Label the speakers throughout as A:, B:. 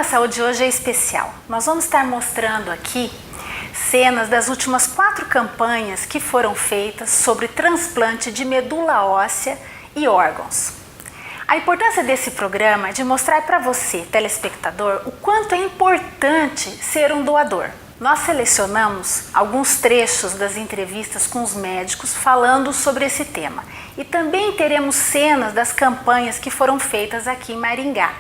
A: programa Saúde hoje é especial. Nós vamos estar mostrando aqui cenas das últimas 4 campanhas que foram feitas sobre transplante de medula óssea e órgãos. A importância desse programa é de mostrar para você, telespectador, o quanto é importante ser um doador. Nós selecionamos alguns trechos das entrevistas com os médicos falando sobre esse tema. E também teremos cenas das campanhas que foram feitas aqui em Maringá,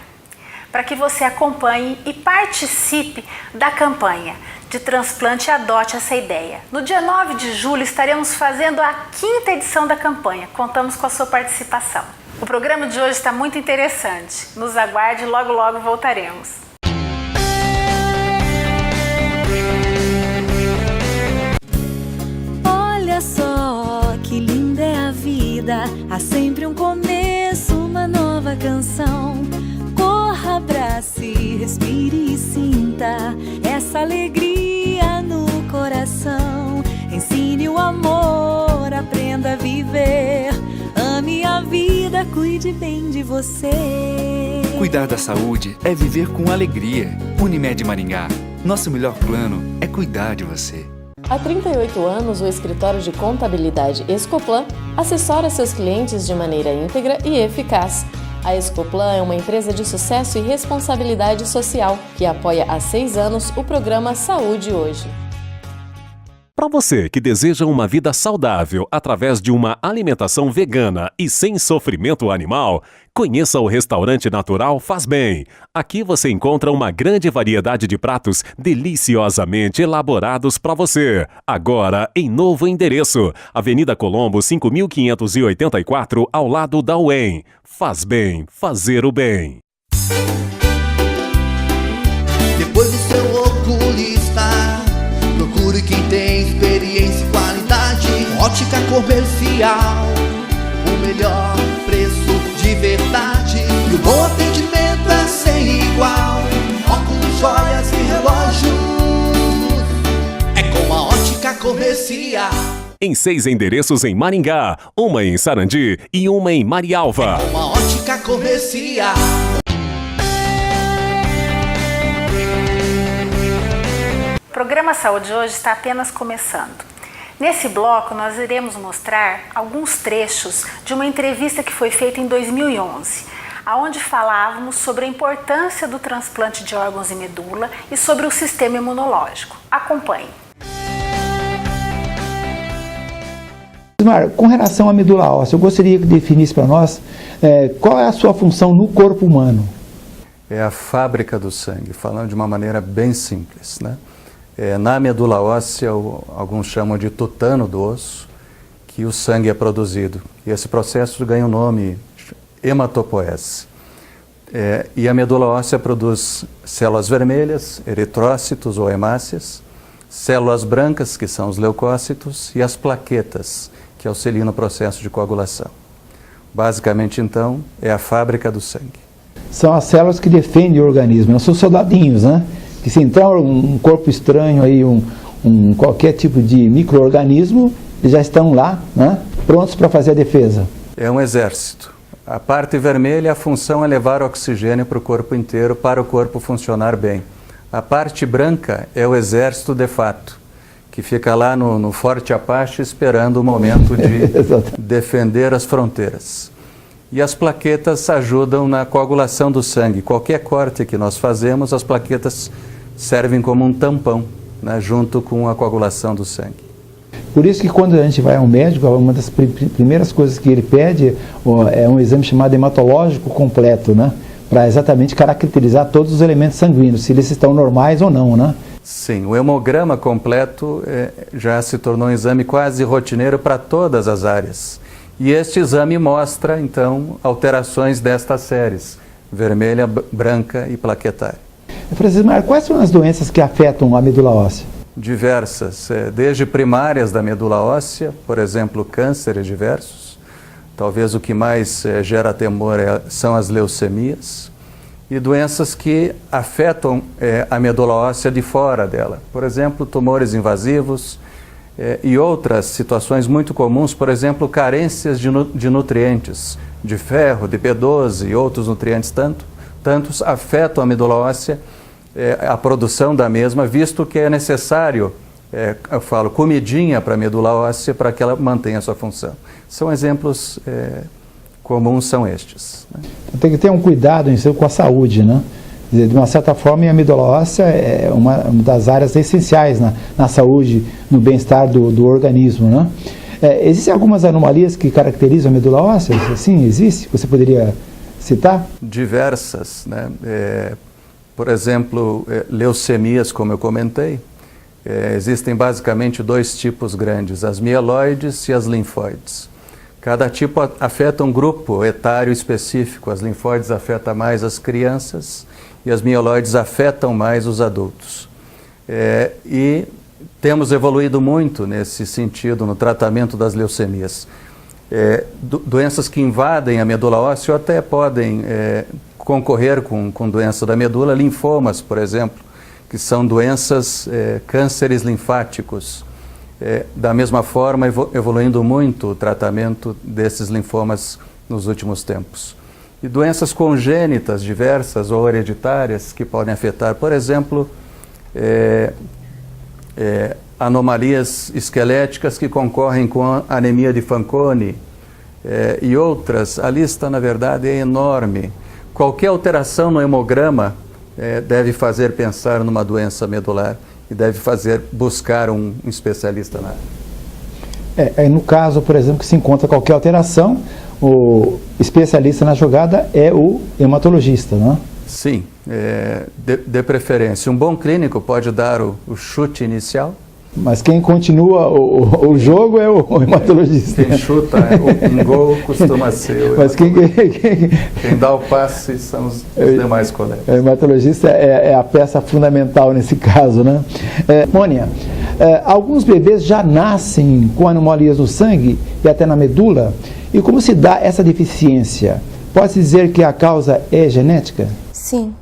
A: para que você acompanhe e participe da campanha de transplante e adote essa ideia. No dia 9 de julho estaremos fazendo a 5ª edição da campanha. Contamos com a sua participação. O programa de hoje está muito interessante. Nos aguarde, logo logo voltaremos.
B: Olha só que linda é a vida, há sempre um começo, uma nova canção. Corra, abrace, respire e sinta essa alegria no coração. Ensine o amor, aprenda a viver. Ame a vida, cuide bem de você.
C: Cuidar da saúde é viver com alegria. Unimed Maringá, nosso melhor plano é cuidar de você.
D: Há 38 anos, o escritório de contabilidade Escoplan assessora seus clientes de maneira íntegra e eficaz. A Escoplan é uma empresa de sucesso e responsabilidade social que apoia há 6 anos o programa Saúde Hoje.
E: Para você que deseja uma vida saudável através de uma alimentação vegana e sem sofrimento animal, conheça o restaurante natural Faz Bem. Aqui você encontra uma grande variedade de pratos deliciosamente elaborados para você. Agora em novo endereço, Avenida Colombo 5584, ao lado da UEM. Faz Bem, fazer o bem.
F: Depois do seu oculista, procure quem tem experiência e qualidade. Ótica comercial, o melhor preço de verdade. E o bom atendimento é sem igual. Óculos, joias e relógios, é com a Ótica Comercial.
E: Em 6 endereços em Maringá, uma em Sarandi e uma em Marialva.
F: É com a Ótica Comercial.
A: O programa Saúde hoje está apenas começando. Nesse bloco, nós iremos mostrar alguns trechos de uma entrevista que foi feita em 2011, onde falávamos sobre a importância do transplante de órgãos e medula e sobre o sistema imunológico. Acompanhe.
G: Com relação à medula óssea, eu gostaria que definisse para nós qual é a sua função no corpo humano.
H: É a fábrica do sangue, falando de uma maneira bem simples, né? Na medula óssea, alguns chamam de tutano do osso, que o sangue é produzido. E esse processo ganha o nome hematopoese. E a medula óssea produz células vermelhas, eritrócitos ou hemácias, células brancas, que são os leucócitos, e as plaquetas, que auxiliam no processo de coagulação. Basicamente, então, é a fábrica do sangue.
G: São as células que defendem o organismo, não são soldadinhos, né? Que se entrar um corpo estranho, aí, qualquer tipo de micro-organismo, eles já estão lá, né, prontos para fazer a defesa.
H: É um exército. A parte vermelha, a função é levar oxigênio para o corpo inteiro, para o corpo funcionar bem. A parte branca é o exército de fato, que fica lá no Forte Apache esperando o momento de defender as fronteiras. E as plaquetas ajudam na coagulação do sangue. Qualquer corte que nós fazemos, as plaquetas servem como um tampão, né, junto com a coagulação do sangue.
G: Por isso que quando a gente vai ao médico, uma das primeiras coisas que ele pede é um exame chamado hematológico completo, né, para exatamente caracterizar todos os elementos sanguíneos, se eles estão normais ou não, né?
H: Sim, o hemograma completo já se tornou um exame quase rotineiro para todas as áreas. E este exame mostra, então, alterações destas séries, vermelha, branca e plaquetária.
G: Francisco Mário, quais são as doenças que afetam a medula óssea?
H: Diversas, desde primárias da medula óssea, por exemplo, cânceres diversos. Talvez o que mais gera temor são as leucemias. E doenças que afetam a medula óssea de fora dela. Por exemplo, tumores invasivos, e outras situações muito comuns, por exemplo, carências de nutrientes, de ferro, de B12 e outros nutrientes tanto, tantos afetam a medula óssea, a produção da mesma, visto que é necessário, eu falo, comidinha para a medula óssea para que ela mantenha a sua função. São exemplos comuns, são estes, né?
G: Tem que ter um cuidado com a saúde, né? De uma certa forma, a medula óssea é uma das áreas essenciais na saúde, no bem-estar do organismo, né? Existem algumas anomalias que caracterizam a medula óssea? Sim, existe? Você poderia citar?
H: Diversas, né? Por exemplo, leucemias, como eu comentei. Existem basicamente 2 tipos grandes, as mieloides e as linfóides. Cada tipo afeta um grupo etário específico. As linfóides afetam mais as crianças e as mieloides afetam mais os adultos. E temos evoluído muito nesse sentido no tratamento das leucemias. Doenças que invadem a medula óssea até podem concorrer com doença da medula, linfomas, por exemplo, que são doenças, cânceres linfáticos. Da mesma forma, evoluindo muito o tratamento desses linfomas nos últimos tempos. E doenças congênitas diversas ou hereditárias que podem afetar, por exemplo, anomalias esqueléticas que concorrem com a anemia de Fanconi e outras. A lista, na verdade, é enorme. Qualquer alteração no hemograma deve fazer pensar numa doença medular e deve fazer buscar um especialista na área.
G: No caso, por exemplo, que se encontra qualquer alteração, o especialista na jogada é o hematologista, não é?
H: Sim, de preferência. Um bom clínico pode dar o chute inicial.
G: Mas quem continua o jogo é o hematologista.
H: Quem chuta em gol costuma ser o
G: Mas
H: quem dá o passe são os demais colegas.
G: O hematologista é a peça fundamental nesse caso, né? Mônia, alguns bebês já nascem com anomalias no sangue e até na medula. E como se dá essa deficiência? Pode-se dizer que a causa é genética?
I: Sim.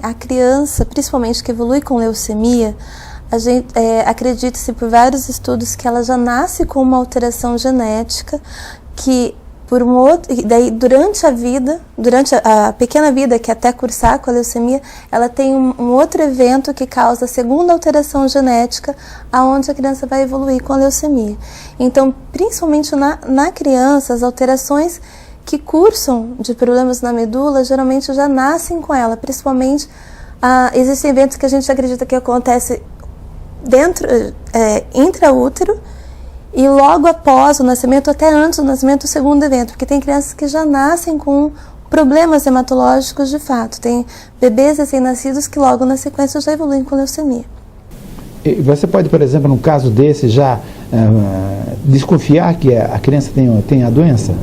I: A criança, principalmente que evolui com leucemia, acredita-se por vários estudos que ela já nasce com uma alteração genética que daí durante a vida, durante a pequena vida que até cursar com a leucemia, ela tem um outro evento que causa a segunda alteração genética, aonde a criança vai evoluir com a leucemia. Então, principalmente na criança, as alterações que cursam de problemas na medula geralmente já nascem com ela, principalmente existem eventos que a gente acredita que acontece dentro, intraútero, e logo após o nascimento, até antes do nascimento, o segundo evento, porque tem crianças que já nascem com problemas hematológicos de fato. Tem bebês recém-nascidos que logo na sequência já evoluem com leucemia.
G: E você pode, por exemplo, num caso desse, já desconfiar que a criança tem a doença?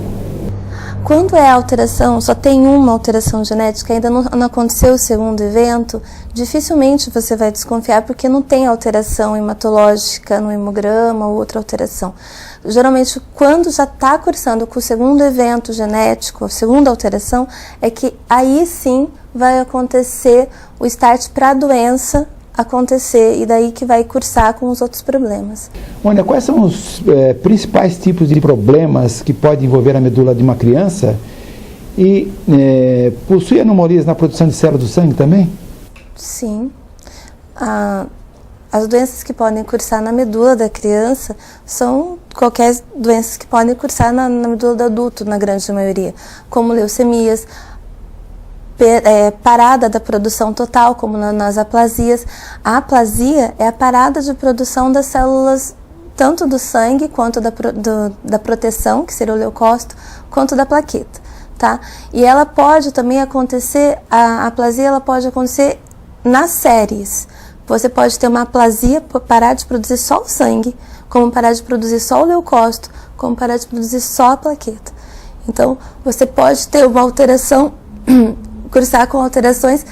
I: Quando é alteração, só tem uma alteração genética, ainda não aconteceu o segundo evento, dificilmente você vai desconfiar porque não tem alteração hematológica no hemograma ou outra alteração. Geralmente, quando já está cursando com o segundo evento genético, a segunda alteração, é que aí sim vai acontecer o start para a doença acontecer e daí que vai cursar com os outros problemas.
G: Mônia, quais são os principais tipos de problemas que podem envolver a medula de uma criança e possui anomalias na produção de células do sangue também?
I: Sim. As doenças que podem cursar na medula da criança são qualquer doenças que podem cursar na medula do adulto, na grande maioria, como leucemias, parada da produção total, como nas aplasias. A aplasia é a parada de produção das células, tanto do sangue, quanto da proteção, que seria o leucócito, quanto da plaqueta, tá? E ela pode também acontecer, a aplasia ela pode acontecer nas séries. Você pode ter uma aplasia, parar de produzir só o sangue, como parar de produzir só o leucócito, como parar de produzir só a plaqueta. Então, você pode ter uma alteração cursar com alterações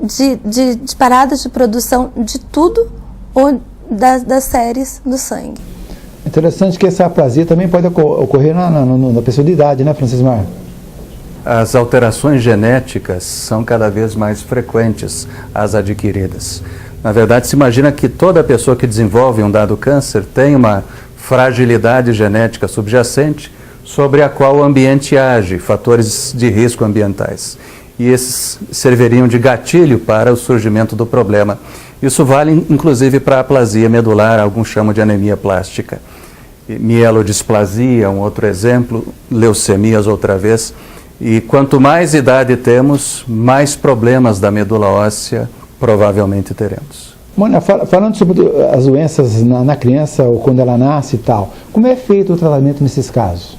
I: de paradas de produção de tudo ou das séries do sangue.
G: Interessante que essa aplasia também pode ocorrer na pessoa de idade, né, Francismar?
H: As alterações genéticas são cada vez mais frequentes, as adquiridas. Na verdade, se imagina que toda pessoa que desenvolve um dado câncer tem uma fragilidade genética subjacente sobre a qual o ambiente age, fatores de risco ambientais. e esses serviriam de gatilho para o surgimento do problema. Isso vale inclusive para a aplasia medular, alguns chamam de anemia plástica. Mielodisplasia, um outro exemplo, leucemias outra vez. E quanto mais idade temos, mais problemas da medula óssea provavelmente teremos.
G: Mônica, falando sobre as doenças na criança ou quando ela nasce e tal, como é feito o tratamento nesses casos?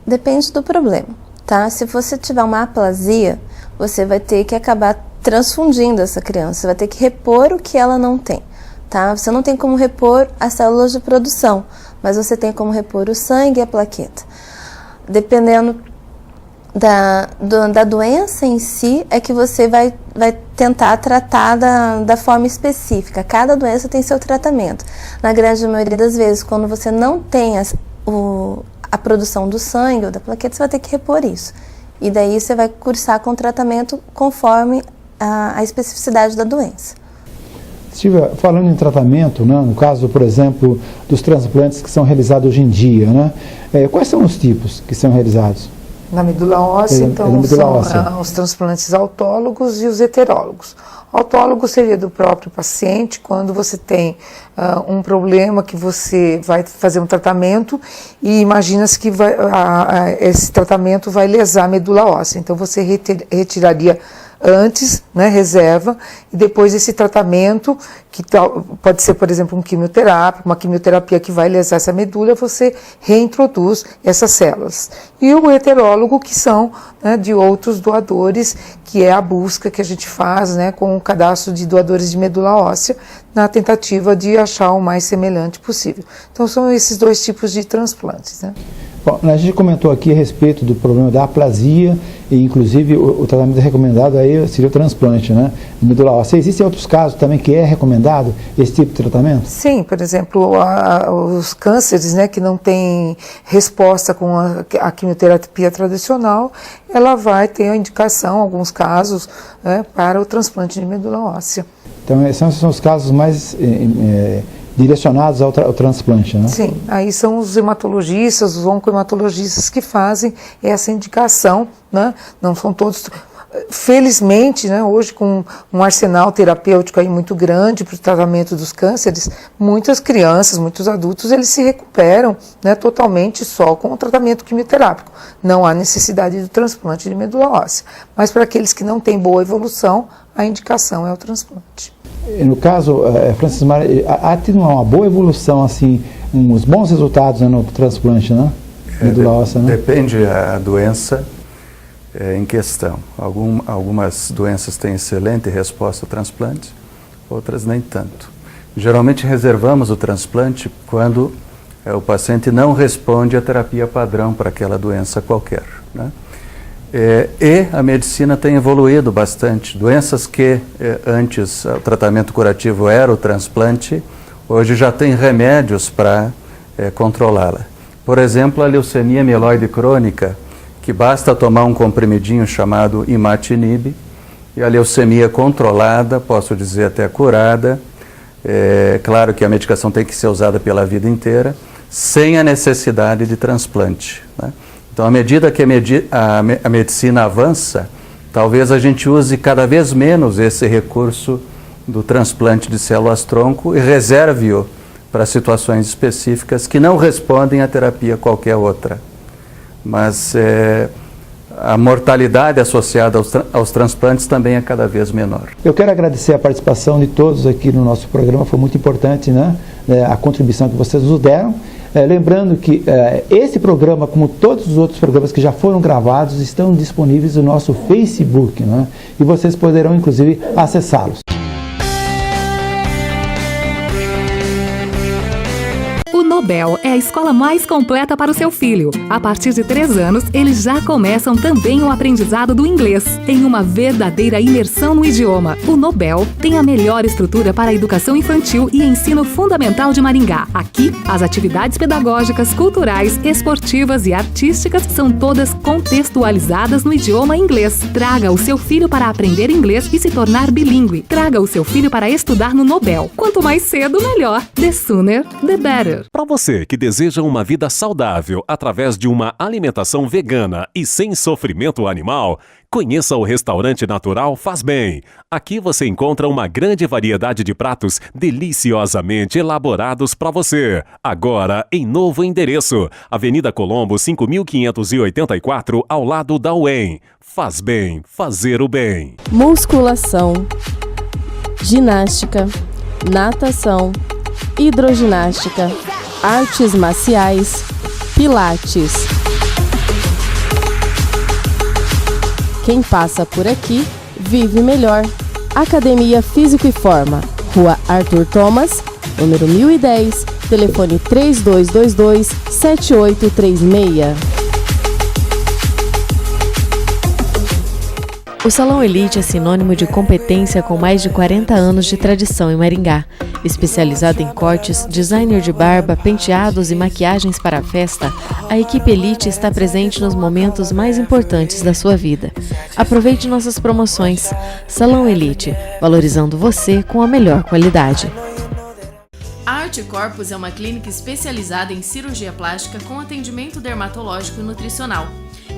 I: Depende do problema, tá? Se você tiver uma aplasia, você vai ter que acabar transfundindo essa criança, você vai ter que repor o que ela não tem, tá? Você não tem como repor as células de produção, mas você tem como repor o sangue e a plaqueta. Dependendo da doença em si, é que você vai tentar tratar da forma específica. Cada doença tem seu tratamento. Na grande maioria das vezes, quando você não tem a produção do sangue ou da plaqueta, você vai ter que repor isso. E daí você vai cursar com tratamento conforme a especificidade da doença.
G: Silvia, falando em tratamento, né, no caso, por exemplo, dos transplantes que são realizados hoje em dia, né, quais são os tipos que são realizados?
J: Na medula óssea, então, são os transplantes autólogos e os heterólogos. Autólogo seria do próprio paciente, quando você tem um problema que você vai fazer um tratamento e imagina-se que esse tratamento vai lesar a medula óssea. Então, você retiraria antes, né, reserva, e depois esse tratamento, que pode ser, por exemplo, uma quimioterapia que vai lesar essa medula, você reintroduz essas células. E o heterólogo, que são, né, de outros doadores, que é a busca que a gente faz, né, com o cadastro de doadores de medula óssea, na tentativa de achar o mais semelhante possível. Então são esses dois tipos de transplantes, né?
G: Bom, a gente comentou aqui a respeito do problema da aplasia e inclusive o tratamento recomendado aí seria o transplante, né, de medula óssea. Existem outros casos também que é recomendado esse tipo de tratamento?
J: Sim, por exemplo, os cânceres, né, que não têm resposta com a quimioterapia tradicional, ela vai ter a indicação, em alguns casos, né, para o transplante de medula óssea.
G: Então esses são os casos mais direcionados ao transplante, né?
J: Sim, aí são os hematologistas, os oncohematologistas que fazem essa indicação, né? Não são todos, felizmente, né, hoje com um arsenal terapêutico aí muito grande para o tratamento dos cânceres, muitas crianças, muitos adultos, eles se recuperam, né, totalmente só com o tratamento quimioterápico. Não há necessidade do transplante de medula óssea, mas para aqueles que não têm boa evolução, a indicação é o transplante.
G: No caso, Francis Mari, há tido uma boa evolução, assim, uns bons resultados, né, no transplante, né? Medula óssea, né?
H: Depende da doença em questão. Algumas doenças têm excelente resposta ao transplante, outras nem tanto. Geralmente reservamos o transplante quando o paciente não responde à terapia padrão para aquela doença qualquer, né? E a medicina tem evoluído bastante. Doenças que antes o tratamento curativo era o transplante, hoje já tem remédios para controlá-la. Por exemplo, a leucemia mieloide crônica, que basta tomar um comprimidinho chamado imatinib, e a leucemia controlada, posso dizer até curada, claro que a medicação tem que ser usada pela vida inteira, sem a necessidade de transplante, né? Então, à medida que a medicina avança, talvez a gente use cada vez menos esse recurso do transplante de células-tronco e reserve-o para situações específicas que não respondem à terapia qualquer outra. Mas a mortalidade associada aos transplantes também é cada vez menor.
G: Eu quero agradecer a participação de todos aqui no nosso programa, foi muito importante, né, a contribuição que vocês nos deram. Lembrando que esse programa, como todos os outros programas que já foram gravados, estão disponíveis no nosso Facebook, né? E vocês poderão, inclusive, acessá-los.
K: O Nobel é a escola mais completa para o seu filho. A partir de 3 anos, eles já começam também o aprendizado do inglês, em uma verdadeira imersão no idioma. O Nobel tem a melhor estrutura para a educação infantil e ensino fundamental de Maringá. Aqui, as atividades pedagógicas, culturais, esportivas e artísticas são todas contextualizadas no idioma inglês. Traga o seu filho para aprender inglês e se tornar bilíngue. Traga o seu filho para estudar no Nobel. Quanto mais cedo, melhor. The sooner, the better.
E: Para você que deseja uma vida saudável através de uma alimentação vegana e sem sofrimento animal, conheça o restaurante natural Faz Bem. Aqui você encontra uma grande variedade de pratos deliciosamente elaborados para você. Agora em novo endereço, Avenida Colombo 5584, ao lado da UEM. Faz Bem, fazer o bem.
D: Musculação, ginástica, natação, hidroginástica, artes marciais, pilates. Quem passa por aqui vive melhor. Academia Físico e Forma, Rua Arthur Thomas, número 1010, telefone 3222-7836. O Salão Elite é sinônimo de competência com mais de 40 anos de tradição em Maringá. Especializado em cortes, designer de barba, penteados e maquiagens para a festa, a equipe Elite está presente nos momentos mais importantes da sua vida. Aproveite nossas promoções. Salão Elite, valorizando você com a melhor qualidade.
L: A Arte Corpus é uma clínica especializada em cirurgia plástica com atendimento dermatológico e nutricional.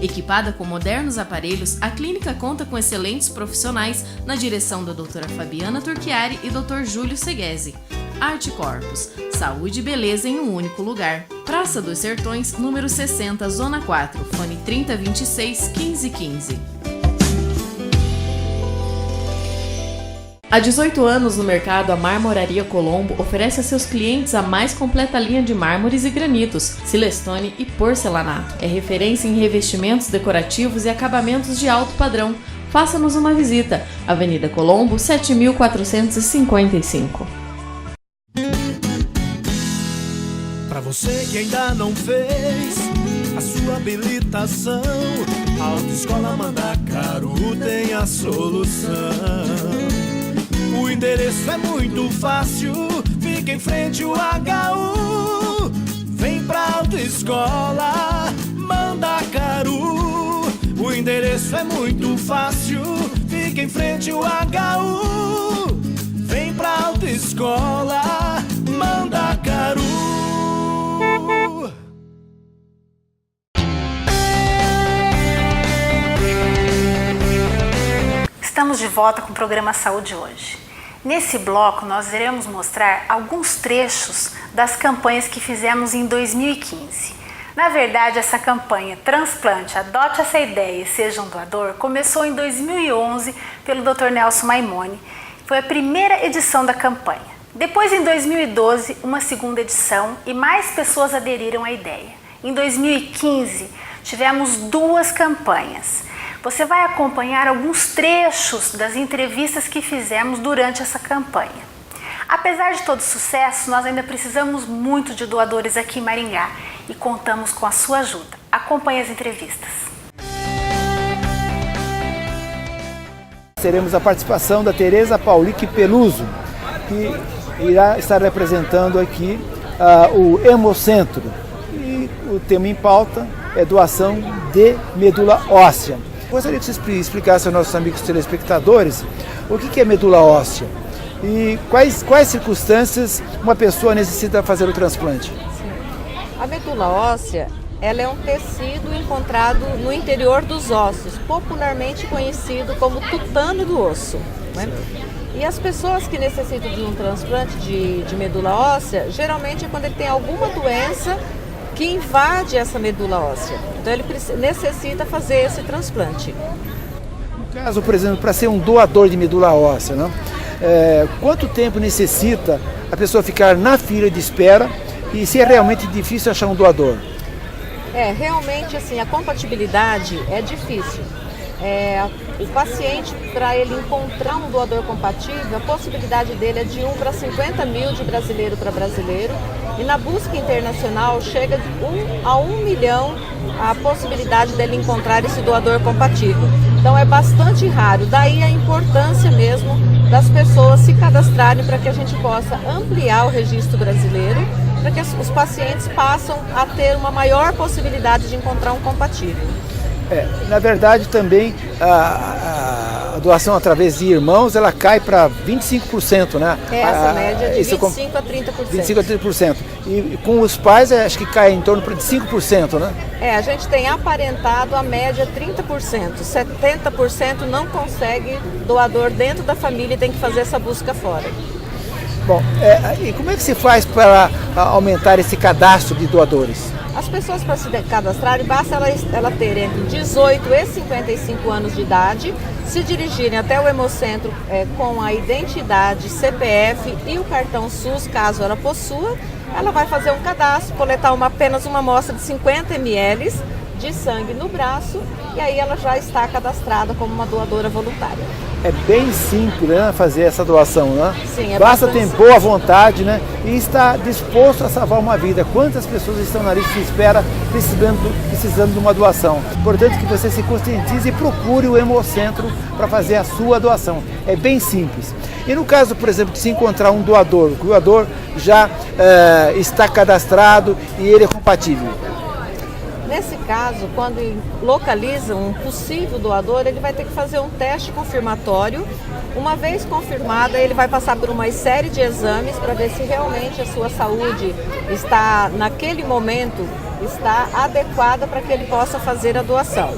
L: Equipada com modernos aparelhos, a clínica conta com excelentes profissionais na direção da doutora Fabiana Turchiari e Dr. Júlio Seguesi. Arte Corpus, saúde e beleza em um único lugar. Praça dos Sertões, número 60, Zona 4, fone 3026-1515. Há 18 anos no mercado, a Marmoraria Colombo oferece a seus clientes a mais completa linha de mármores e granitos, silestone e porcelanato. É referência em revestimentos decorativos e acabamentos de alto padrão. Faça-nos uma visita. Avenida Colombo, 7455.
M: Para você que ainda não fez a sua habilitação, a Autoescola Mandacaru tem a solução. O endereço é muito fácil, fica em frente ao HU. Vem pra Autoescola Mandacaru. O endereço é muito fácil, fica em frente ao HU. Vem pra Autoescola Mandacaru.
A: Estamos de volta com o programa Saúde Hoje. Nesse bloco, nós iremos mostrar alguns trechos das campanhas que fizemos em 2015. Na verdade, essa campanha Transplante, Adote essa Ideia e Seja um Doador começou em 2011 pelo Dr. Nelson Maimone. Foi a primeira edição da campanha. Depois, em 2012, uma segunda edição e mais pessoas aderiram à ideia. Em 2015, tivemos 2 campanhas. Você vai acompanhar alguns trechos das entrevistas que fizemos durante essa campanha. Apesar de todo o sucesso, nós ainda precisamos muito de doadores aqui em Maringá e contamos com a sua ajuda. Acompanhe as entrevistas.
G: Teremos a participação da Tereza Paulique Peluso, que irá estar representando aqui o Hemocentro. E o tema em pauta é doação de medula óssea. Gostaria que você explicasse aos nossos amigos telespectadores o que é medula óssea e quais circunstâncias uma pessoa necessita fazer o transplante.
N: Sim. A medula óssea ela é um tecido encontrado no interior dos ossos, popularmente conhecido como tutano do osso. Né? E as pessoas que necessitam de um transplante de medula óssea, geralmente é quando ele tem alguma doença que invade essa medula óssea. Então ele necessita fazer esse transplante.
G: No caso, por exemplo, para ser um doador de medula óssea, né? Quanto tempo necessita a pessoa ficar na fila de espera e se é realmente difícil achar um doador?
N: Realmente assim, a compatibilidade é difícil. O paciente, para ele encontrar um doador compatível, a possibilidade dele é de 1 para 50 mil de brasileiro para brasileiro, e na busca internacional chega de 1 a 1 milhão a possibilidade dele encontrar esse doador compatível. Então é bastante raro, daí a importância mesmo das pessoas se cadastrarem para que a gente possa ampliar o registro brasileiro, para que os pacientes passem a ter uma maior possibilidade de encontrar um compatível.
G: Na verdade, também a doação através de irmãos, ela cai para 25%, né?
N: Essa média é de 25% a 30%.
G: 25% a 30%. E com os pais, acho que cai em torno de 5%, né?
N: A gente tem aparentado a média 30%. 70% não consegue doador dentro da família e tem que fazer essa busca fora.
G: Bom, e como é que se faz para aumentar esse cadastro de doadores?
N: As pessoas, para se cadastrarem, basta ela ter entre 18 e 55 anos de idade, se dirigirem até o Hemocentro com a identidade, CPF e o cartão SUS, caso ela possua. Ela vai fazer um cadastro, coletar apenas uma amostra de 50 ml de sangue no braço e aí ela já está cadastrada como uma doadora voluntária.
G: É bem simples, né, fazer essa doação, né?
N: Sim,
G: basta ter boa vontade, né, e estar disposto a salvar uma vida. Quantas pessoas estão na lista de espera precisando de uma doação? Portanto, que você se conscientize e procure o Hemocentro para fazer a sua doação. É bem simples. E no caso, por exemplo, de se encontrar um doador, o doador já está cadastrado e ele é compatível.
N: Nesse caso, quando localiza um possível doador, ele vai ter que fazer um teste confirmatório. Uma vez confirmada, ele vai passar por uma série de exames para ver se realmente a sua saúde está, naquele momento, está adequada para que ele possa fazer a doação.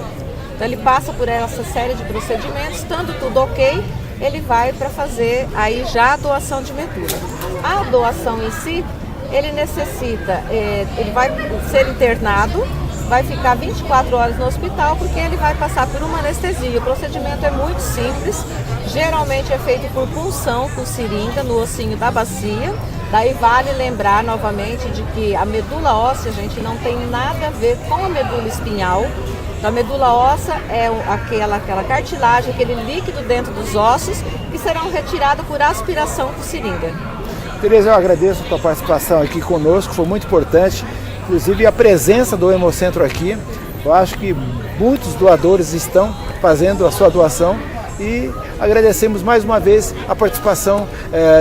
N: Então ele passa por essa série de procedimentos, estando tudo ok, ele vai para fazer aí já a doação de medula. A doação em si, ele necessita, ele vai ser internado, vai ficar 24 horas no hospital porque ele vai passar por uma anestesia. O procedimento é muito simples, geralmente é feito por punção com seringa no ossinho da bacia. Daí vale lembrar novamente de que a medula óssea, gente, não tem nada a ver com a medula espinhal. A medula óssea é aquela cartilagem, aquele líquido dentro dos ossos que serão retirados por aspiração com seringa.
G: Tereza, eu agradeço a tua participação aqui conosco, foi muito importante. Inclusive a presença do Hemocentro aqui, eu acho que muitos doadores estão fazendo a sua doação e agradecemos mais uma vez a participação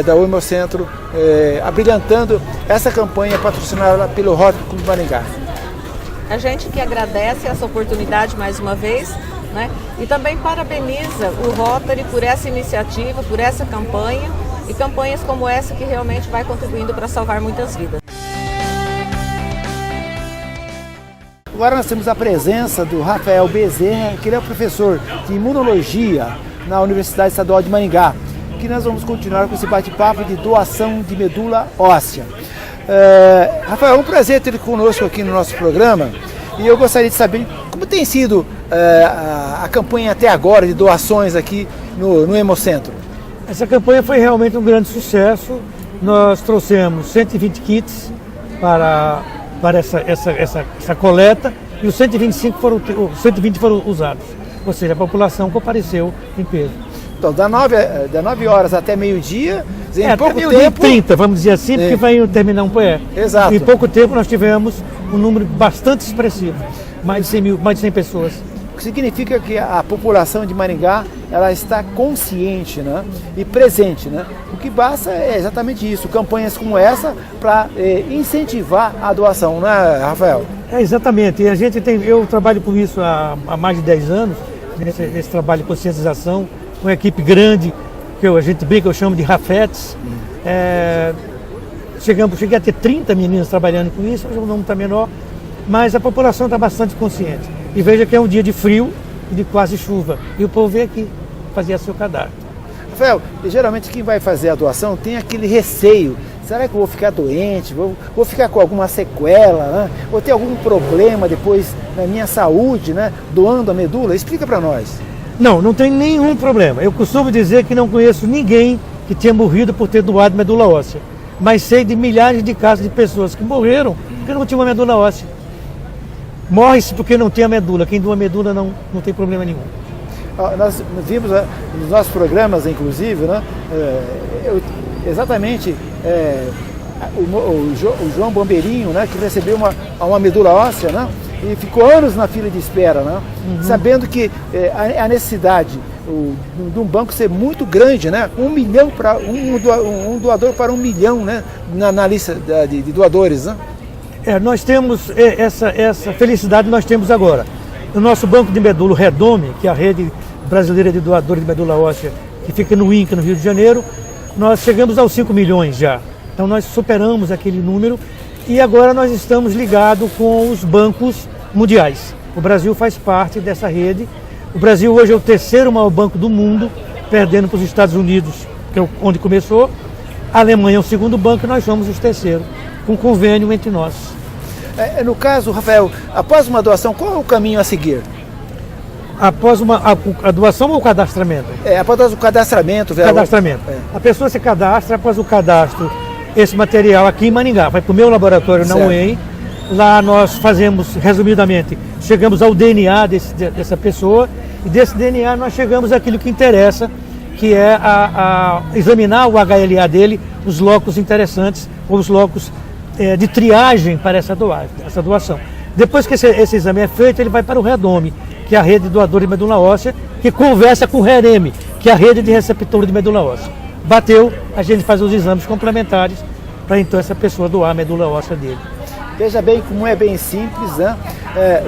G: da Hemocentro, abrilhantando essa campanha patrocinada pelo Rotary Clube Maringá.
N: A gente que agradece essa oportunidade mais uma vez, né? E também parabeniza o Rotary por essa iniciativa, por essa campanha e campanhas como essa que realmente vai contribuindo para salvar muitas vidas.
G: Agora nós temos a presença do Rafael Bezerra, que ele é professor de imunologia na Universidade Estadual de Maringá, que nós vamos continuar com esse bate-papo de doação de medula óssea. Rafael, é um prazer ter ele conosco aqui no nosso programa e eu gostaria de saber como tem sido a campanha até agora de doações aqui no Hemocentro.
O: Essa campanha foi realmente um grande sucesso. Nós trouxemos 120 kits para essa coleta e os 120 foram usados, ou seja, a população compareceu em peso.
G: Então, da 9 horas até meio-dia, em pouco
O: tempo...
G: tempo...
O: 30, vamos dizer assim, porque vai terminar um poé.
G: Exato.
O: Em pouco tempo nós tivemos um número bastante expressivo, mais de 100 pessoas.
G: O que significa que a população de Maringá ela está consciente, né, e presente, né? O que basta é exatamente isso, campanhas como essa para incentivar a doação, né, Rafael?
O: Exatamente, e eu trabalho com isso há mais de 10 anos, nesse trabalho de conscientização, uma equipe grande, que a gente brinca, eu chamo de Rafetes. Cheguei a ter 30 meninos trabalhando com isso, hoje o número está menor, mas a população está bastante consciente. E veja que é um dia de frio e de quase chuva, e o povo vem aqui fazer seu cadastro.
G: Rafael, geralmente quem vai fazer a doação tem aquele receio. Será que eu vou ficar doente? Vou ficar com alguma sequela? Né? Vou ter algum problema depois na minha saúde, né? Doando a medula? Explica para nós.
O: Não tem nenhum problema. Eu costumo dizer que não conheço ninguém que tenha morrido por ter doado medula óssea. Mas sei de milhares de casos de pessoas que morreram porque não tinham uma medula óssea. Morre-se porque não tem a medula. Quem doa medula não tem problema nenhum.
G: Nós vimos nos nossos programas, inclusive, né, exatamente o João Bombeirinho, né, que recebeu uma medula óssea, né, e ficou anos na fila de espera, né, sabendo que a necessidade de um banco ser muito grande, né, 1 milhão para um doador para 1 milhão, né, na lista de doadores, né?
O: Nós temos essa felicidade nós temos agora. O nosso banco de medula, o Redome, que é a rede brasileira de doadores de medula óssea, que fica no INCA, no Rio de Janeiro, nós chegamos aos 5 milhões já. Então nós superamos aquele número e agora nós estamos ligados com os bancos mundiais. O Brasil faz parte dessa rede. O Brasil hoje é o terceiro maior banco do mundo, perdendo para os Estados Unidos, que é onde começou. A Alemanha é o segundo banco e nós somos os terceiros, com convênio entre nós.
G: No caso, Rafael, após uma doação, qual é o caminho a seguir?
O: Após a doação ou o cadastramento?
G: Após o cadastramento.
O: Cadastramento. A pessoa se cadastra, após o cadastro, esse material aqui em Maringá, vai para o meu laboratório na UEM. Lá nós fazemos, resumidamente, chegamos ao DNA dessa pessoa e desse DNA nós chegamos àquilo que interessa, que é a examinar o HLA dele, os locos interessantes, ou os locos de triagem para essa doação. Depois que esse exame é feito, ele vai para o Redome, que é a rede de doadores de medula óssea, que conversa com o REREM, que é a rede de receptores de medula óssea. Bateu, a gente faz os exames complementares para então essa pessoa doar a medula óssea dele.
G: Veja bem como é bem simples, né?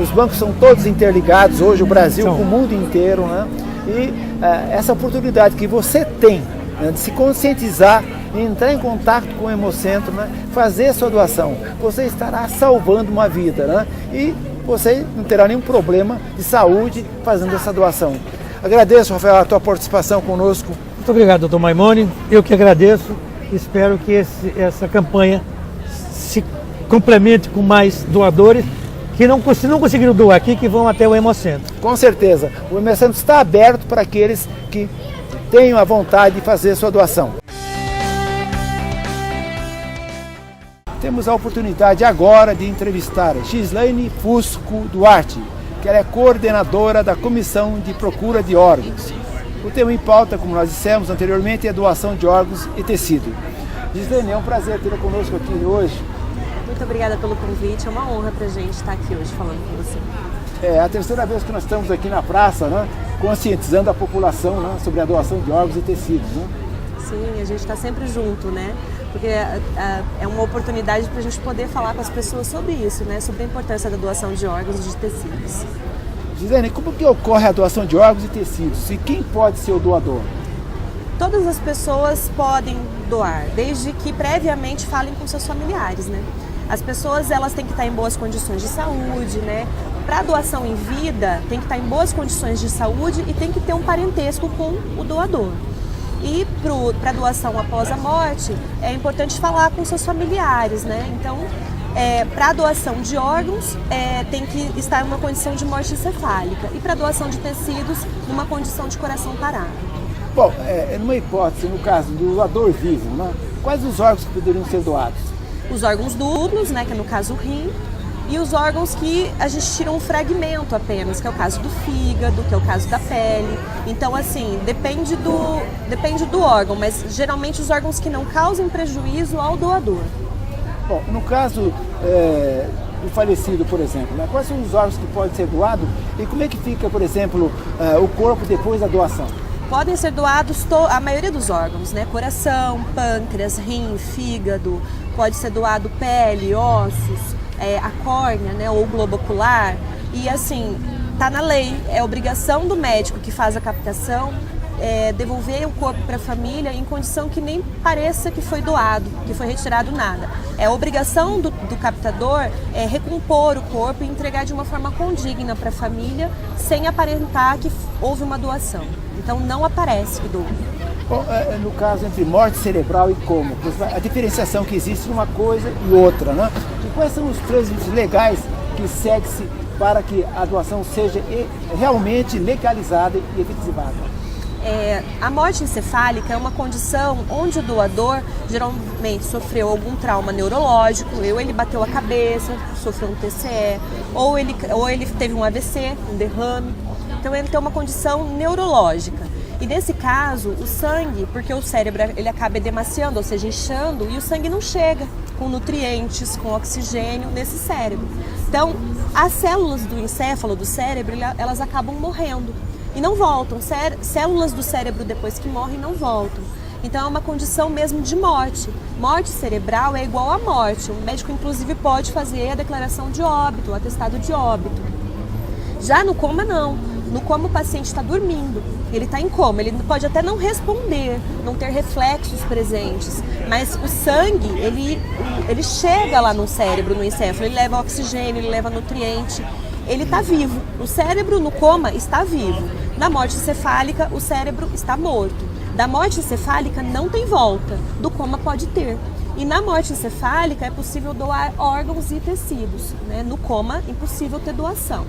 G: Os bancos são todos interligados hoje, o Brasil com o mundo inteiro, né? E essa oportunidade que você tem, né, de se conscientizar, entrar em contato com o Hemocentro, né, fazer a sua doação, você estará salvando uma vida, né? E você não terá nenhum problema de saúde fazendo essa doação. Agradeço, Rafael, a tua participação conosco.
O: Muito obrigado, doutor Maimone. Eu que agradeço. Espero que essa campanha se complemente com mais doadores que não conseguiram doar aqui, que vão até o Hemocentro.
G: Com certeza. O Hemocentro está aberto para aqueles que tenham a vontade de fazer sua doação. Temos a oportunidade agora de entrevistar Gislaine Fusco Duarte, que ela é coordenadora da Comissão de Procura de Órgãos. O tema em pauta, como nós dissemos anteriormente, é doação de órgãos e tecido. Gislaine, é um prazer tê-la conosco aqui hoje.
P: Muito obrigada pelo convite, é uma honra para a gente estar aqui hoje falando com você.
G: É a terceira vez que nós estamos aqui na praça, né, conscientizando a população, né, sobre a doação de órgãos e tecidos. Né?
P: Sim, a gente está sempre junto, né? Porque é uma oportunidade para a gente poder falar com as pessoas sobre isso, né? Sobre a importância da doação de órgãos e de tecidos.
G: Gislaine, como que ocorre a doação de órgãos e tecidos? E quem pode ser o doador?
P: Todas as pessoas podem doar, desde que previamente falem com seus familiares, né? As pessoas, elas têm que estar em boas condições de saúde, né? Para a doação em vida, tem que estar em boas condições de saúde e tem que ter um parentesco com o doador. E para a doação após a morte, é importante falar com seus familiares, né? Então, para a doação de órgãos, tem que estar em uma condição de morte encefálica. E para a doação de tecidos, numa condição de coração parado.
G: Bom, numa hipótese, no caso do doador vivo, né? Quais os órgãos que poderiam ser doados?
P: Os órgãos duplos, né? Que é no caso o rim. E os órgãos que a gente tira um fragmento apenas, que é o caso do fígado, que é o caso da pele. Então, assim, depende do órgão, mas geralmente os órgãos que não causem prejuízo ao doador.
G: Bom, no caso do falecido, por exemplo, né, quais são os órgãos que podem ser doados e como é que fica, por exemplo, o corpo depois da doação?
P: Podem ser doados a maioria dos órgãos, né? Coração, pâncreas, rim, fígado, pode ser doado pele, ossos, a córnea, né, ou o globo ocular. E assim, tá na lei, é obrigação do médico que faz a captação devolver o corpo para a família em condição que nem pareça que foi doado, que foi retirado nada. É obrigação do captador recompor o corpo e entregar de uma forma condigna para a família, sem aparentar que houve uma doação. Então não aparece que doou.
G: Bom, no caso entre morte cerebral e coma, a diferenciação que existe uma coisa e outra, né? E quais são os trâmites legais que segue-se para que a doação seja realmente legalizada e efetivada?
P: A morte encefálica é uma condição onde o doador geralmente sofreu algum trauma neurológico, ou ele bateu a cabeça, sofreu um TCE, ou ele teve um AVC, um derrame. Então ele tem uma condição neurológica. E nesse caso, o sangue, porque o cérebro ele acaba edemaciando, ou seja, inchando, e o sangue não chega com nutrientes, com oxigênio nesse cérebro. Então, as células do encéfalo, do cérebro, elas acabam morrendo e não voltam. Células do cérebro, depois que morrem, não voltam. Então, é uma condição mesmo de morte. Morte cerebral é igual à morte. O médico, inclusive, pode fazer a declaração de óbito, o atestado de óbito. Já no coma, não. No coma, o paciente está dormindo, ele está em coma, ele pode até não responder, não ter reflexos presentes, mas o sangue, ele chega lá no cérebro, no encéfalo, ele leva oxigênio, ele leva nutriente, ele está vivo. O cérebro no coma está vivo. Na morte encefálica, o cérebro está morto. Da morte encefálica não tem volta, do coma pode ter. E na morte encefálica é possível doar órgãos e tecidos, né? No coma, impossível ter doação.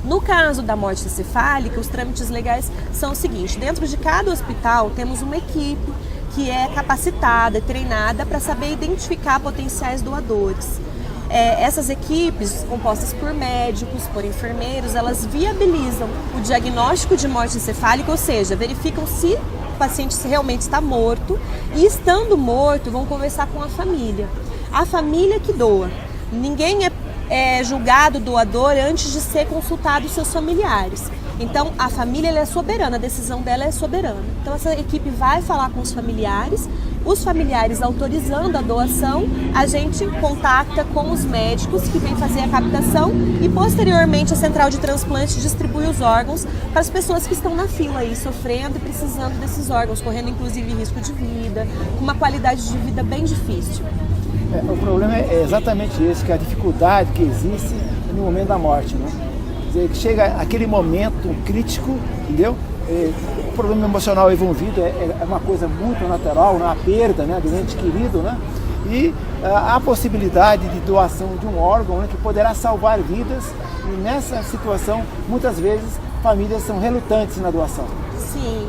P: No caso da morte encefálica, os trâmites legais são o seguinte: dentro de cada hospital temos uma equipe que é capacitada, treinada para saber identificar potenciais doadores. Essas equipes, compostas por médicos, por enfermeiros, elas viabilizam o diagnóstico de morte encefálica, ou seja, verificam se o paciente realmente está morto e, estando morto, vão conversar com a família. A família que doa. Ninguém é julgado doador antes de ser consultado seus familiares. Então, a família ela é soberana, a decisão dela é soberana. Então, essa equipe vai falar com os familiares autorizando a doação, a gente contacta com os médicos que vêm fazer a captação e, posteriormente, a central de transplante distribui os órgãos para as pessoas que estão na fila aí, sofrendo e precisando desses órgãos, correndo, inclusive, risco de vida, com uma qualidade de vida bem difícil.
G: O problema é exatamente esse, que é a dificuldade que existe no momento da morte, né? Quer dizer, que chega aquele momento crítico, entendeu? O problema emocional envolvido é uma coisa muito natural, né? A perda, né, de um ente querido, né? E a possibilidade de doação de um órgão, né, que poderá salvar vidas, e nessa situação, muitas vezes, famílias são relutantes na doação.
P: Sim.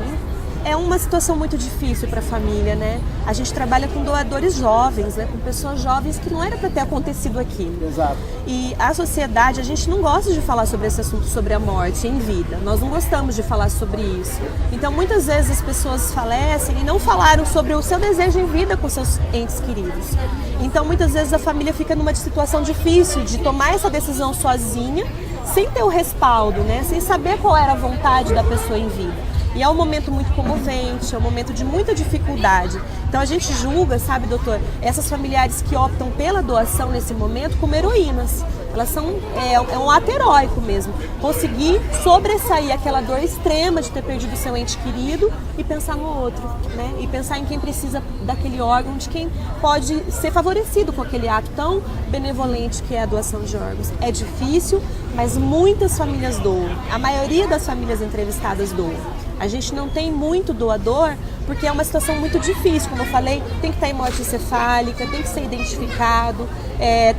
P: É uma situação muito difícil para a família, né? A gente trabalha com doadores jovens, né? Com pessoas jovens que não era para ter acontecido aquilo.
G: Exato.
P: E a sociedade, a gente não gosta de falar sobre esse assunto, sobre a morte em vida. Nós não gostamos de falar sobre isso. Então, muitas vezes as pessoas falecem e não falaram sobre o seu desejo em vida com seus entes queridos. Então, muitas vezes a família fica numa situação difícil de tomar essa decisão sozinha, sem ter o respaldo, né? Sem saber qual era a vontade da pessoa em vida. E é um momento muito comovente, é um momento de muita dificuldade. Então a gente julga, sabe, doutor, essas familiares que optam pela doação nesse momento como heroínas. Elas são, é um ato heróico mesmo. Conseguir sobressair aquela dor extrema de ter perdido seu ente querido e pensar no outro, né? E pensar em quem precisa daquele órgão, de quem pode ser favorecido com aquele ato tão benevolente que é a doação de órgãos. É difícil, mas muitas famílias doam. A maioria das famílias entrevistadas doam. A gente não tem muito doador porque é uma situação muito difícil, como eu falei, tem que estar em morte encefálica, tem que ser identificado,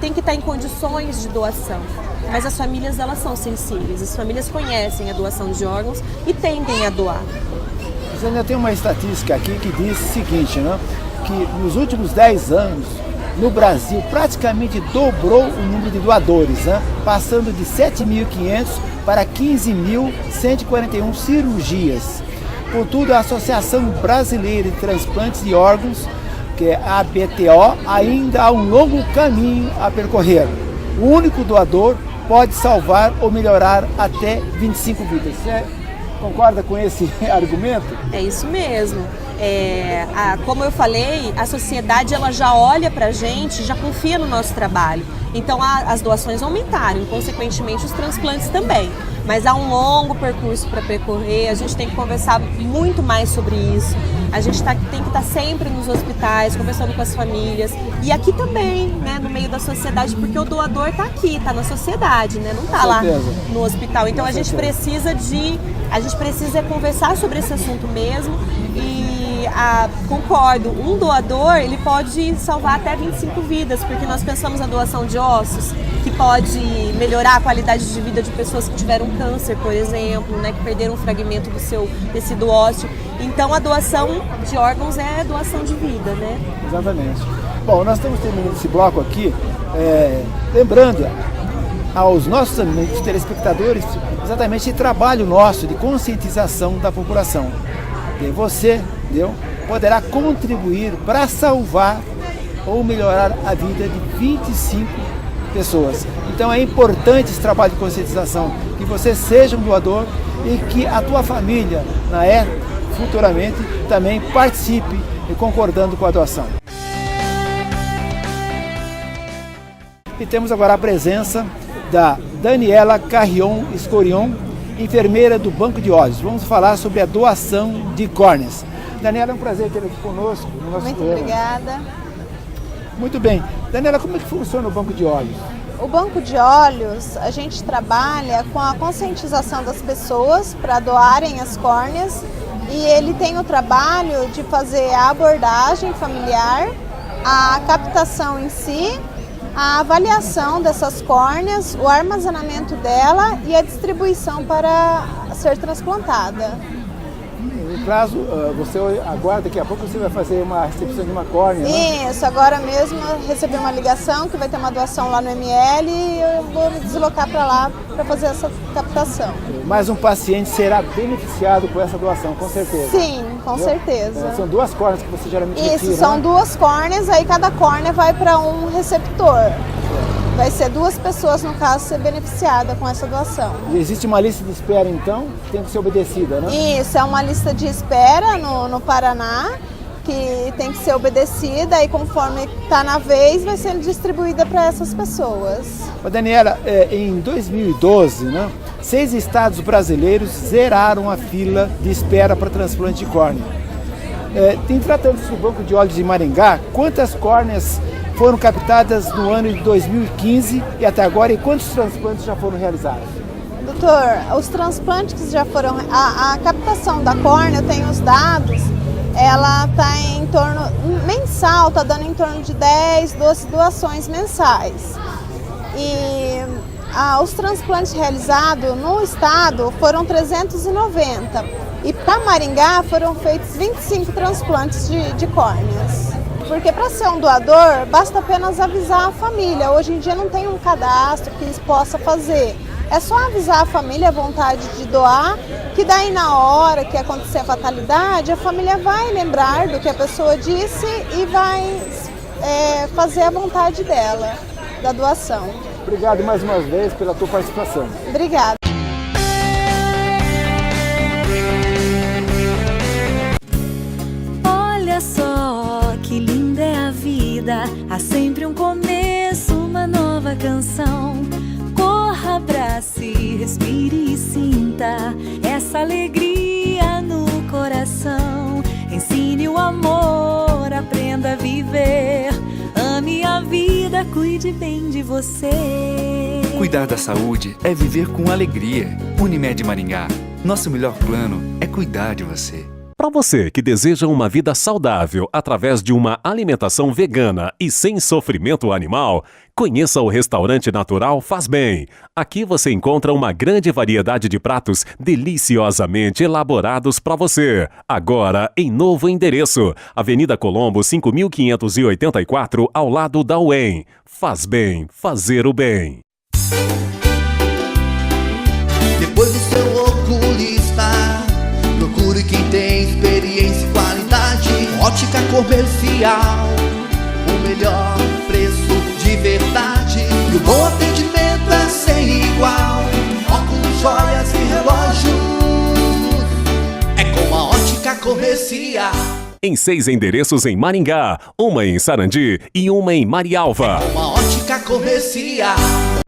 P: tem que estar em condições de doação. Mas as famílias, elas são sensíveis, as famílias conhecem a doação de órgãos e tendem a doar.
G: Eu tenho uma estatística aqui que diz o seguinte, né? Que nos últimos 10 anos, no Brasil, praticamente dobrou o número de doadores, né? Passando de 7.500 para 15.141 cirurgias. Contudo, a Associação Brasileira de Transplantes de Órgãos, que é a ABTO, ainda há um longo caminho a percorrer. O único doador pode salvar ou melhorar até 25 vidas. Você concorda com esse argumento?
P: É isso mesmo. Como eu falei, a sociedade ela já olha para a gente, já confia no nosso trabalho. Então as doações aumentaram e, consequentemente, os transplantes também. Mas há um longo percurso para percorrer, a gente tem que conversar muito mais sobre isso. A gente tem que estar sempre nos hospitais, conversando com as famílias. E aqui também, né, no meio da sociedade, porque o doador está aqui, está na sociedade, né, não está lá no hospital. Então a gente precisa conversar sobre esse assunto mesmo. E concordo, um doador ele pode salvar até 25 vidas, porque nós pensamos na doação de ossos, que pode melhorar a qualidade de vida de pessoas que tiveram câncer, por exemplo, né, que perderam um fragmento do seu tecido ósseo. Então a doação de órgãos é doação de vida, né?
G: Exatamente. Bom, nós estamos terminando esse bloco aqui, lembrando aos nossos amigos telespectadores exatamente esse trabalho nosso de conscientização da população. Você, poderá contribuir para salvar ou melhorar a vida de 25 pessoas. Então é importante esse trabalho de conscientização, que você seja um doador e que a tua família, futuramente, também participe concordando com a doação. E temos agora a presença da Daniela Carrion Escorion, enfermeira do Banco de Olhos. Vamos falar sobre a doação de córneas. Daniela, é um prazer ter aqui conosco no nosso
Q: Muito
G: programa.
Q: obrigada.
G: Muito bem. Daniela, como é que funciona o Banco de Olhos?
Q: O Banco de Olhos, a gente trabalha com a conscientização das pessoas para doarem as córneas e ele tem o trabalho de fazer a abordagem familiar, a captação em si, a avaliação dessas córneas, o armazenamento dela e a distribuição para ser transplantada.
G: No caso, você agora, daqui a pouco, você vai fazer uma recepção de uma córnea, né?
Q: Isso, agora mesmo eu recebi uma ligação que vai ter uma doação lá no ML e eu vou me deslocar para lá para fazer essa captação.
G: Mais um paciente será beneficiado com essa doação, com certeza.
Q: Sim, com certeza.
G: São duas córneas que você geralmente retira,
Q: Isso, são
G: né?
Q: duas córneas, aí cada córnea vai para um receptor. Vai ser 2 pessoas, no caso, ser beneficiada com essa doação.
G: E existe uma lista de espera, então, que tem que ser obedecida, né?
Q: Isso, é uma lista de espera no Paraná, que tem que ser obedecida e conforme está na vez, vai sendo distribuída para essas pessoas.
G: Daniela, em 2012, né, 6 estados brasileiros zeraram a fila de espera para transplante de córnea. Em tratando-se do Banco de Olhos de Maringá, quantas córneas foram captadas no ano de 2015 e até agora, e quantos transplantes já foram realizados?
Q: Doutor, os transplantes que já foram... A captação da córnea, eu tenho os dados, ela está em torno... Mensal, está dando em torno de 10, 12 doações mensais. E os transplantes realizados no estado foram 390. E para Maringá foram feitos 25 transplantes de córneas. Porque para ser um doador, basta apenas avisar a família. Hoje em dia não tem um cadastro que eles possam fazer. É só avisar a família a vontade de doar, que daí na hora que acontecer a fatalidade, a família vai lembrar do que a pessoa disse e vai fazer a vontade dela, da doação.
G: Obrigado mais uma vez pela tua participação.
Q: Obrigada.
B: Olha só que linda é a vida, há sempre um começo, uma nova canção. Corra, abrace, respire e sinta essa alegria no coração. Ensine o amor, aprenda a viver. Ame a vida, cuide bem de você.
C: Cuidar da saúde é viver com alegria. Unimed Maringá. Nosso melhor plano é cuidar de você.
E: Para você que deseja uma vida saudável através de uma alimentação vegana e sem sofrimento animal, conheça o restaurante natural Faz Bem. Aqui você encontra uma grande variedade de pratos deliciosamente elaborados para você. Agora em novo endereço, Avenida Colombo 5584, ao lado da UEM. Faz Bem, fazer o bem.
F: Depois do seu oculista, procure quem tem experiência e qualidade. Ótica comercial, o melhor preço de verdade. E o bom atendimento é sem igual. Óculos, joias e relógios, é com a Ótica Comercial.
E: Em 6 endereços em Maringá, uma em Sarandi e uma em Marialva.
F: É com a Ótica Comercial.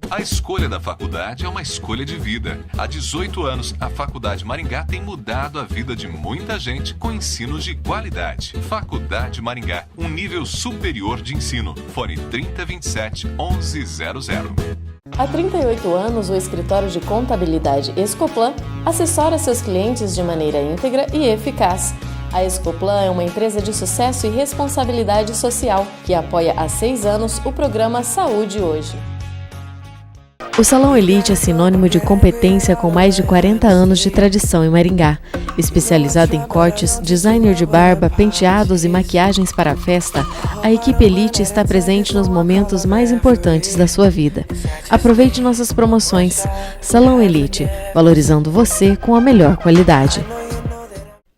R: A escolha da faculdade é uma escolha de vida. Há 18 anos, a Faculdade Maringá tem mudado a vida de muita gente com ensinos de qualidade. Faculdade Maringá, um nível superior de ensino. Fone 3027 1100.
D: Há 38 anos, o escritório de contabilidade Escoplan assessora seus clientes de maneira íntegra e eficaz. A Escoplan é uma empresa de sucesso e responsabilidade social que apoia há 6 anos o programa Saúde Hoje.
S: O Salão Elite é sinônimo de competência com mais de 40 anos de tradição em Maringá. Especializado em cortes, designer de barba, penteados e maquiagens para a festa, a equipe Elite está presente nos momentos mais importantes da sua vida. Aproveite nossas promoções. Salão Elite, valorizando você com a melhor qualidade.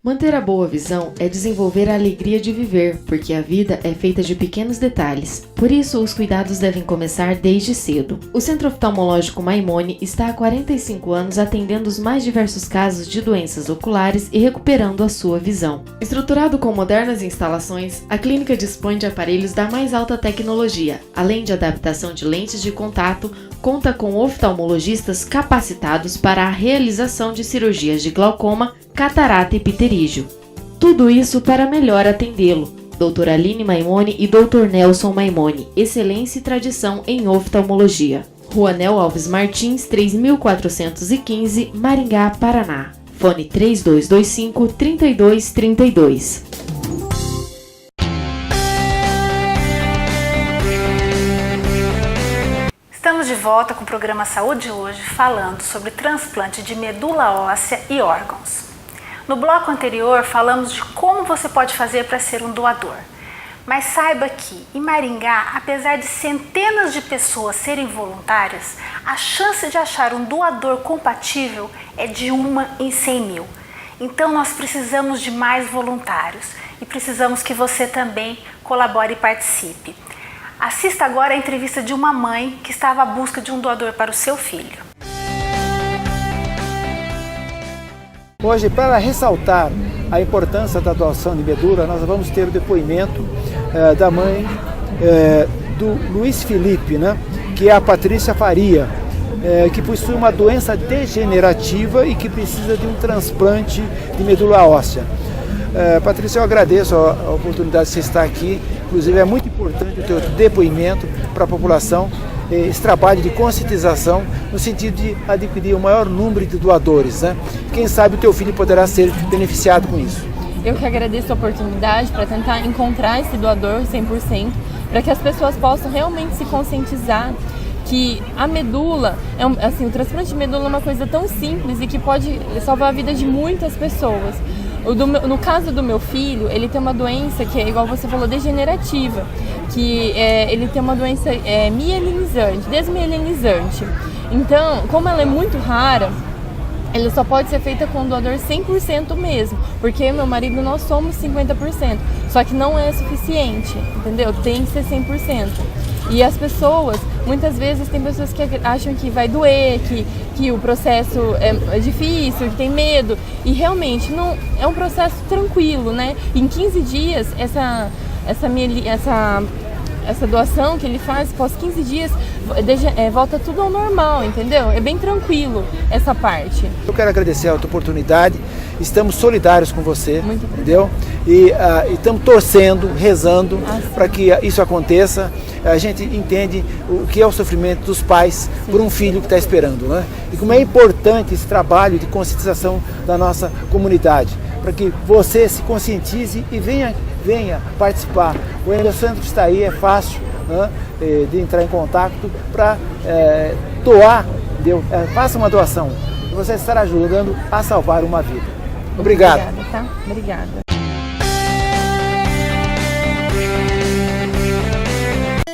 S: Manter a boa visão é desenvolver a alegria de viver, porque a vida é feita de pequenos detalhes. Por isso, os cuidados devem começar desde cedo. O Centro Oftalmológico Maimone está há 45 anos atendendo os mais diversos casos de doenças oculares e recuperando a sua visão. Estruturado com modernas instalações, a clínica dispõe de aparelhos da mais alta tecnologia, além de adaptação de lentes de contato conta com oftalmologistas capacitados para a realização de cirurgias de glaucoma, catarata e pterígio. Tudo isso para melhor atendê-lo. Doutora Aline Maimone e Dr. Nelson Maimone, excelência e tradição em oftalmologia. Rua Nel Alves Martins, 3415, Maringá, Paraná. Fone 3225-3232.
A: Estamos de volta com o programa Saúde Hoje, falando sobre transplante de medula óssea e órgãos. No bloco anterior, falamos de como você pode fazer para ser um doador. Mas saiba que, em Maringá, apesar de centenas de pessoas serem voluntárias, a chance de achar um doador compatível é de 1 em 100 mil. Então, nós precisamos de mais voluntários e precisamos que você também colabore e participe. Assista agora a entrevista de uma mãe que estava à busca de um doador para o seu filho.
G: Hoje, para ressaltar a importância da doação de medula, nós vamos ter o depoimento da mãe do Luiz Felipe, né, que é a Patrícia Faria, que possui uma doença degenerativa e que precisa de um transplante de medula óssea. Patrícia, eu agradeço a oportunidade de você estar aqui. Inclusive, é muito importante o teu depoimento para a população, esse trabalho de conscientização no sentido de adquirir o maior número de doadores, né? Quem sabe o teu filho poderá ser beneficiado com isso.
T: Eu que agradeço a oportunidade para tentar encontrar esse doador 100%, para que as pessoas possam realmente se conscientizar que a medula, o transplante de medula é uma coisa tão simples e que pode salvar a vida de muitas pessoas. No caso do meu filho, ele tem uma doença que é, igual você falou, degenerativa, que ele tem uma doença mielinizante, desmielinizante. Então, como ela é muito rara, ele só pode ser feita com um doador 100% mesmo, porque meu marido e nós somos 50%, só que não é suficiente, entendeu? Tem que ser 100%. E as pessoas, muitas vezes tem pessoas que acham que vai doer, que o processo é difícil, que tem medo, e realmente não é um processo tranquilo, né? Em 15 dias, essa doação que ele faz, após 15 dias, volta tudo ao normal, entendeu? É bem tranquilo essa parte.
G: Eu quero agradecer a tua oportunidade, estamos solidários com você, entendeu? E estamos torcendo, rezando para que isso aconteça. A gente entende o que é o sofrimento dos pais por um filho que está esperando, né? E como é importante esse trabalho de conscientização da nossa comunidade, para que você se conscientize e venha participar. O Hemocentro está aí, é fácil, né, de entrar em contato para doar, entendeu? Faça uma doação e você estará ajudando a salvar uma vida. Obrigado.
T: Obrigada, tá? Obrigada.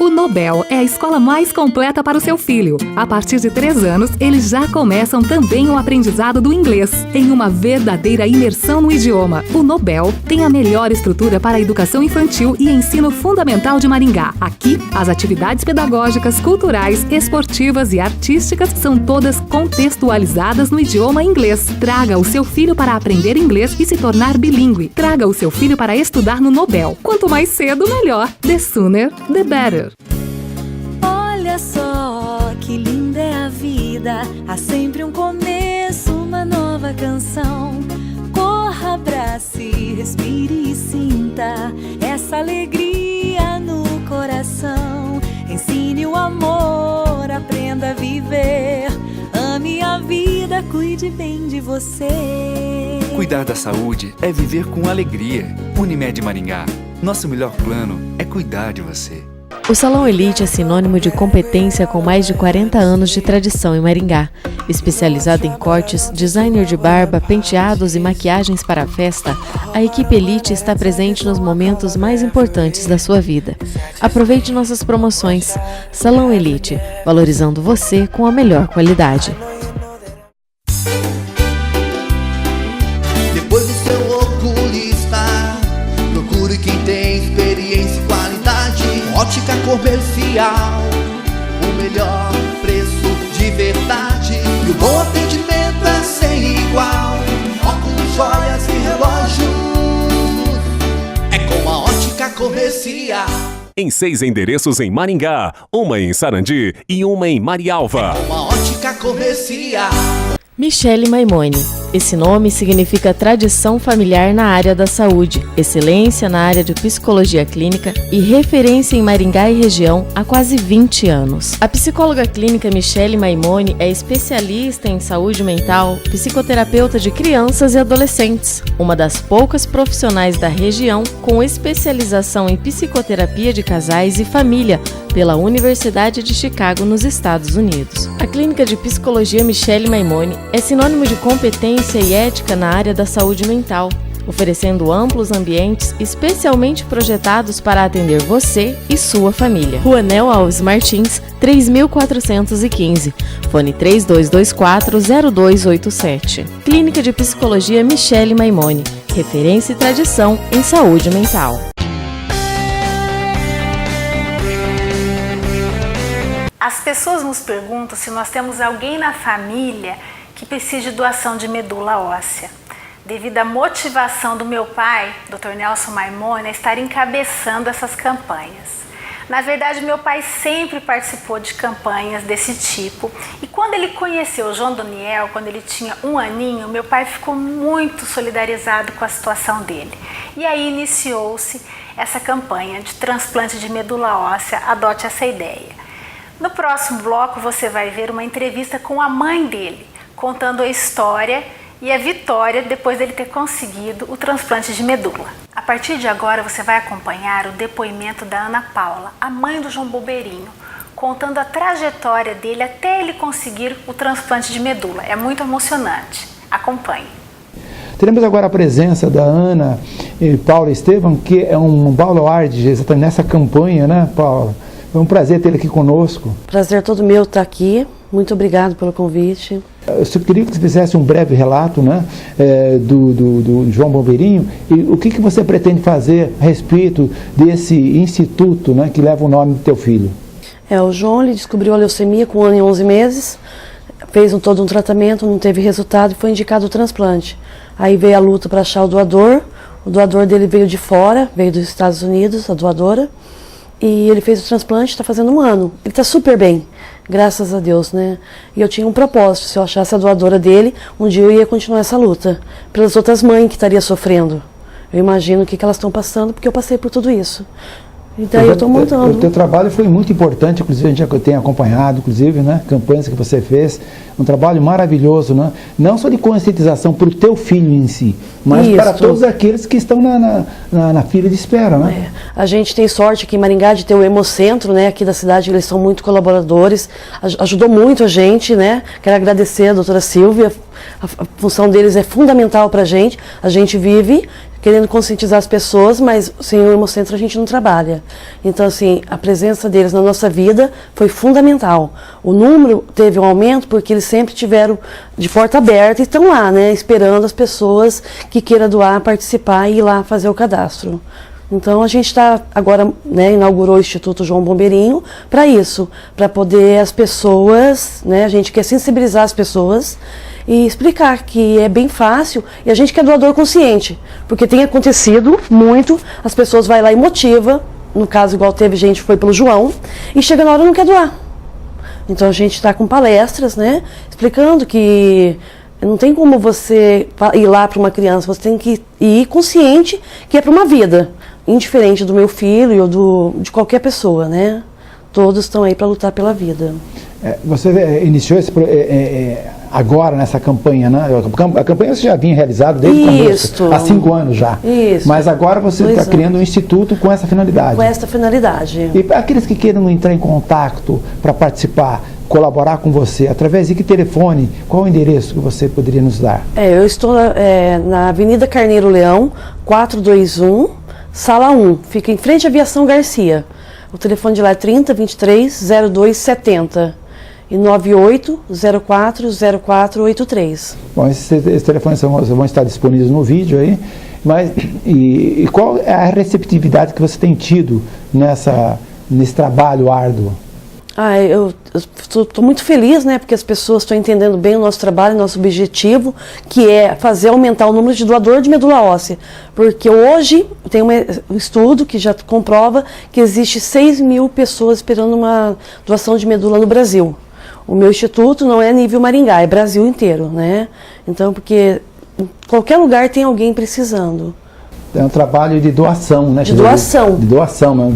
K: O Nobel é a escola mais completa para o seu filho. A partir de 3 anos, eles já começam também o aprendizado do inglês, em uma verdadeira imersão no idioma. O Nobel tem a melhor estrutura para a educação infantil e ensino fundamental de Maringá. Aqui, as atividades pedagógicas, culturais, esportivas e artísticas são todas contextualizadas no idioma inglês. Traga o seu filho para aprender inglês e se tornar bilíngue. Traga o seu filho para estudar no Nobel. Quanto mais cedo, melhor. The sooner, the better.
B: Olha só que linda é a vida, há sempre um começo, uma nova canção. Corra, abrace, respire e sinta essa alegria no coração. Ensine o amor, aprenda a viver, ame a vida, cuide bem de você.
C: Cuidar da saúde é viver com alegria. Unimed Maringá, nosso melhor plano é cuidar de você.
S: O Salão Elite é sinônimo de competência com mais de 40 anos de tradição em Maringá. Especializado em cortes, designer de barba, penteados e maquiagens para a festa, a equipe Elite está presente nos momentos mais importantes da sua vida. Aproveite nossas promoções. Salão Elite, valorizando você com a melhor qualidade.
F: Depois do seu oculista, procure quem tem experiência e qualidade. Ótica Comercial, o melhor preço de verdade. E o bom atendimento é sem igual. Óculos, joias e relógios, é com a Ótica Comercial.
E: em 6 endereços em Maringá, uma em Sarandi e uma em Marialva.
F: Uma ótica comercial.
S: Michele Maimone. Esse nome significa tradição familiar na área da saúde, excelência na área de psicologia clínica e referência em Maringá e região há quase 20 anos. A psicóloga clínica Michele Maimone é especialista em saúde mental, psicoterapeuta de crianças e adolescentes, uma das poucas profissionais da região com especialização em psicoterapia de casais e família pela Universidade de Chicago, nos Estados Unidos. A clínica de psicologia Michele Maimone é sinônimo de competência e ética na área da saúde mental, oferecendo amplos ambientes especialmente projetados para atender você e sua família. Rua Nel Alves Martins, 3415, fone 3224-0287. Clínica de Psicologia Michele Maimone, referência e tradição em saúde mental.
A: As pessoas nos perguntam se nós temos alguém na família que precisa de doação de medula óssea. Devido à motivação do meu pai, Dr. Nelson Maimone, a estar encabeçando essas campanhas. Na verdade, meu pai sempre participou de campanhas desse tipo. E quando ele conheceu o João Daniel, quando ele tinha 1 aninho, meu pai ficou muito solidarizado com a situação dele. E aí iniciou-se essa campanha de transplante de medula óssea, Adote essa ideia. No próximo bloco você vai ver uma entrevista com a mãe dele, contando a história e a vitória depois dele ter conseguido o transplante de medula. A partir de agora você vai acompanhar o depoimento da Ana Paula, a mãe do João Bobeirinho, contando a trajetória dele até ele conseguir o transplante de medula. É muito emocionante. Acompanhe.
G: Teremos agora a presença da Ana Paula Estevam, que é um baluarte exatamente nessa campanha, né, Paula? É um prazer ter ele aqui conosco.
U: Prazer todo meu estar aqui. Muito obrigado pelo convite.
G: Eu só queria que você fizesse um breve relato, né, do João Bobeirinho e o que você pretende fazer a respeito desse instituto, né, que leva o nome do teu filho.
U: O João ele descobriu a leucemia com 1 ano e 11 meses, fez todo um tratamento, não teve resultado e foi indicado o transplante. Aí veio a luta para achar o doador dele veio de fora, veio dos Estados Unidos, a doadora. E ele fez o transplante, está fazendo 1 ano. Ele está super bem, graças a Deus, né? E eu tinha um propósito, se eu achasse a doadora dele, um dia eu ia continuar essa luta. Pelas outras mães que estariam sofrendo. Eu imagino o que elas estão passando, porque eu passei por tudo isso. E daí eu estou montando.
G: O teu trabalho foi muito importante, inclusive a gente já tem acompanhado, inclusive, né, campanhas que você fez, um trabalho maravilhoso, né, não só de conscientização para o teu filho em si, mas para todos aqueles que estão na fila de espera, né?
U: A gente tem sorte aqui em Maringá de ter o Hemocentro, né, aqui da cidade, eles são muito colaboradores, ajudou muito a gente, né, quero agradecer a doutora Silvia, a função deles é fundamental para a gente vive querendo conscientizar as pessoas, mas sem o Hemocentro a gente não trabalha. Então, assim, a presença deles na nossa vida foi fundamental. O número teve um aumento porque eles sempre tiveram de porta aberta e estão lá, né, esperando as pessoas que queiram doar, participar e ir lá fazer o cadastro. Então, a gente está agora, né, inaugurou o Instituto João Bobeirinho para isso, para poder as pessoas, né, a gente quer sensibilizar as pessoas e explicar que é bem fácil e a gente quer doador consciente, porque tem acontecido muito, as pessoas vão lá e motiva, no caso igual teve gente que foi pelo João, e chega na hora e não quer doar. Então a gente está com palestras, né, explicando que não tem como você ir lá para uma criança, você tem que ir consciente que é para uma vida, indiferente do meu filho ou de qualquer pessoa, né? Todos estão aí para lutar pela vida.
G: Você iniciou esse agora nessa campanha, né? A campanha você já vinha realizada desde o começo, há 5 anos já.
U: Isso.
G: Mas agora você está criando um instituto com essa finalidade.
U: Com essa finalidade.
G: E para aqueles que queiram entrar em contato para participar, colaborar com você, através de que telefone, qual o endereço que você poderia nos dar?
U: Eu estou na Avenida Carneiro Leão, 421, Sala 1, fica em frente à Aviação Garcia. O telefone de lá é 3023-0270 e 98040483.
G: Bom, esses telefones vão estar disponíveis no vídeo aí, mas e qual é a receptividade que você tem tido nesse trabalho árduo?
U: Eu estou muito feliz, né, porque as pessoas estão entendendo bem o nosso trabalho, nosso objetivo, que é fazer aumentar o número de doador de medula óssea. Porque hoje tem um estudo que já comprova que existe 6.000 pessoas esperando uma doação de medula no Brasil. O meu instituto não é nível Maringá, é Brasil inteiro, né? Então, porque em qualquer lugar tem alguém precisando.
G: É um trabalho de doação, né?
U: De doação.
G: De doação,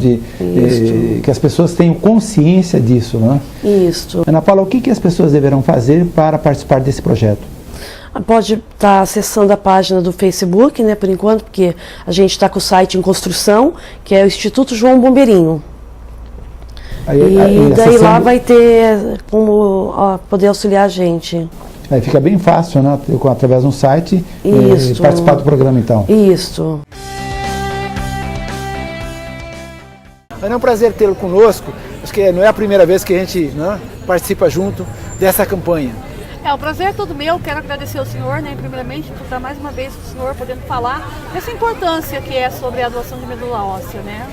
G: que as pessoas tenham consciência disso, né?
U: Isso.
G: Ana Paula, o que as pessoas deverão fazer para participar desse projeto?
U: Pode estar acessando a página do Facebook, né, por enquanto, porque a gente está com o site em construção, que é o Instituto João Bombeirinho. E daí lá vai ter como poder auxiliar a gente.
G: Aí fica bem fácil, né? Através de um site, participar do programa, então.
U: Isso.
O: É um prazer tê-lo conosco. Acho que não é a primeira vez que a gente participa junto dessa campanha.
I: O prazer é todo meu. Quero agradecer ao senhor, né, primeiramente, por estar mais uma vez com o senhor podendo falar dessa importância que é sobre a doação de medula óssea, né?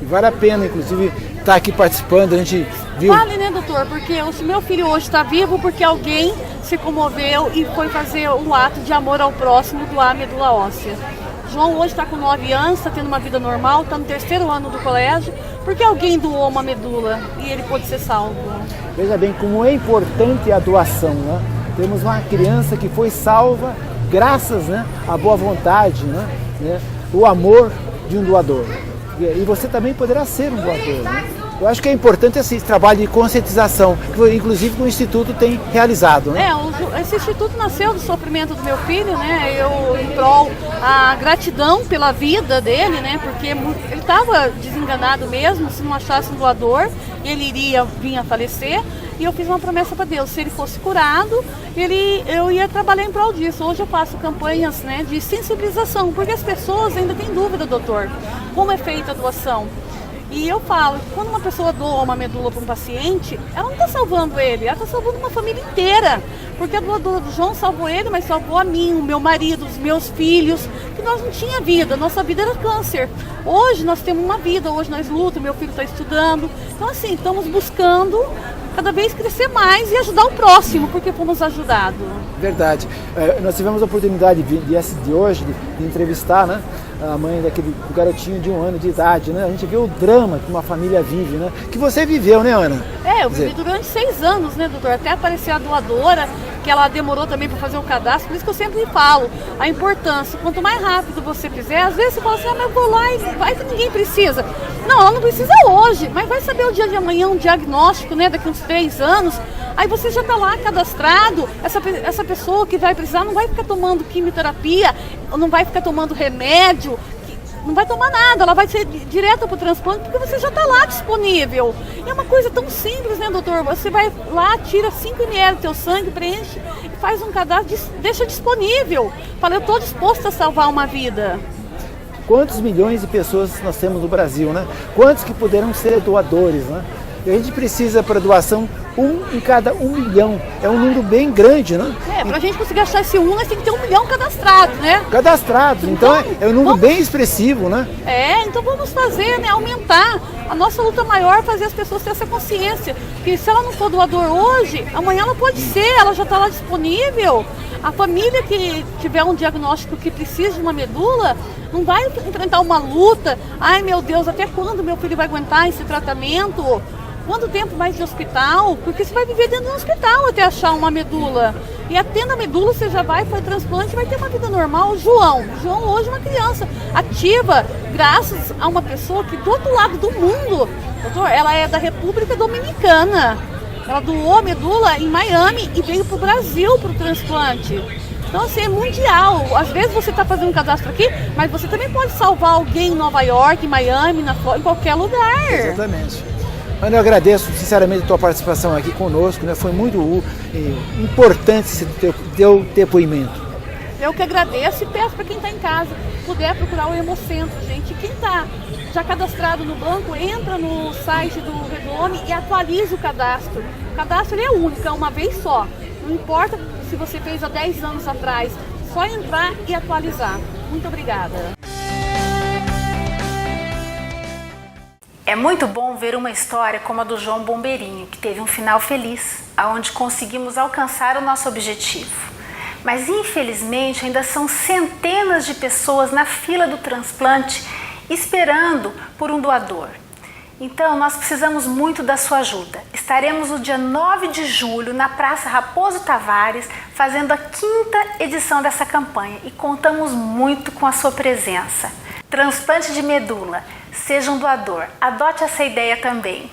O: E vale a pena, inclusive, estar aqui participando, a gente viu...
I: Vale, né, doutor? Porque o meu filho hoje está vivo porque alguém se comoveu e foi fazer um ato de amor ao próximo, doar a medula óssea. João hoje está com 9 anos, está tendo uma vida normal, está no 3º ano do colégio, porque alguém doou uma medula e ele pôde ser salvo.
O: Veja bem como é importante a doação, né? Temos uma criança que foi salva graças, né, à boa vontade, né, o amor de um doador. E você também poderá ser um doador, né? Eu acho que é importante esse trabalho de conscientização, que inclusive o Instituto tem realizado, né?
I: Esse Instituto nasceu do sofrimento do meu filho, né? Eu em prol a gratidão pela vida dele, né? Porque ele estava desenganado mesmo, se não achasse um doador, ele iria vir a falecer. E eu fiz uma promessa para Deus, se ele fosse curado, eu ia trabalhar em prol disso. Hoje eu faço campanhas, né, de sensibilização, porque as pessoas ainda têm dúvida, doutor, como é feita a doação. E eu falo, quando uma pessoa doa uma medula para um paciente, ela não está salvando ele, ela está salvando uma família inteira. Porque a doadora do João salvou ele, mas salvou a mim, o meu marido, os meus filhos, que nós não tinha vida, nossa vida era câncer. Hoje nós temos uma vida, hoje nós lutamos, meu filho está estudando. Então assim, estamos buscando cada vez crescer mais e ajudar o próximo, porque fomos ajudados.
O: Verdade. Nós tivemos a oportunidade de hoje de entrevistar, né, a mãe do garotinho de 1 ano de idade, né? A gente vê o drama que uma família vive, né? Que você viveu, né, Ana?
I: Eu vivi durante 6 anos, né, doutor? Até aparecer a doadora, que ela demorou também para fazer o cadastro, por isso que eu sempre falo a importância. Quanto mais rápido você fizer, às vezes você fala assim, mas eu vou lá e vai que ninguém precisa. Não, ela não precisa hoje, mas vai saber o dia de amanhã, um diagnóstico, né, daqui uns 3 anos, aí você já está lá cadastrado, essa pessoa que vai precisar não vai ficar tomando quimioterapia, não vai ficar tomando remédio, não vai tomar nada, ela vai ser direto para o transplante porque você já está lá disponível. É uma coisa tão simples, né, doutor? Você vai lá, tira 5 ml do teu sangue, preenche e faz um cadastro, deixa disponível. Fala, eu estou disposto a salvar uma vida.
O: Quantos milhões de pessoas nós temos no Brasil, né? Quantos que poderão ser doadores, né? E a gente precisa para doação 1 em cada 1 milhão. É um número bem grande, né?
I: Para a gente conseguir achar esse 1, nós temos que ter 1 milhão cadastrado, né?
O: Cadastrado. Então é um número bem expressivo, né?
I: Então vamos fazer, né? Aumentar. A nossa luta maior é fazer as pessoas terem essa consciência. Que se ela não for doador hoje, amanhã ela pode ser, ela já está lá disponível. A família que tiver um diagnóstico que precisa de uma medula, não vai enfrentar uma luta. Ai, meu Deus, até quando meu filho vai aguentar esse tratamento? Quanto tempo mais de hospital? Porque você vai viver dentro de um hospital até achar uma medula. E tendo a medula, você já vai para o transplante e vai ter uma vida normal. João hoje é uma criança ativa, graças a uma pessoa que do outro lado do mundo, doutor, ela é da República Dominicana. Ela doou a medula em Miami e veio para o Brasil para o transplante. Então, assim, é mundial. Às vezes você está fazendo um cadastro aqui, mas você também pode salvar alguém em Nova York, em Miami, em qualquer lugar.
O: Exatamente. Ana, eu agradeço sinceramente a tua participação aqui conosco, né? Foi muito importante esse teu depoimento.
I: Eu que agradeço e peço para quem está em casa, puder procurar o Hemocentro, gente. Quem está já cadastrado no banco, entra no site do Redome e atualiza o cadastro. O cadastro é único, é uma vez só. Não importa se você fez há 10 anos atrás, só entrar e atualizar. Muito obrigada.
A: É muito bom ver uma história como a do João Bombeirinho, que teve um final feliz, onde conseguimos alcançar o nosso objetivo. Mas infelizmente ainda são centenas de pessoas na fila do transplante esperando por um doador. Então nós precisamos muito da sua ajuda. Estaremos no dia 9 de julho na Praça Raposo Tavares fazendo a 5ª edição dessa campanha e contamos muito com a sua presença. Transplante de medula. Seja um doador. Adote essa ideia também.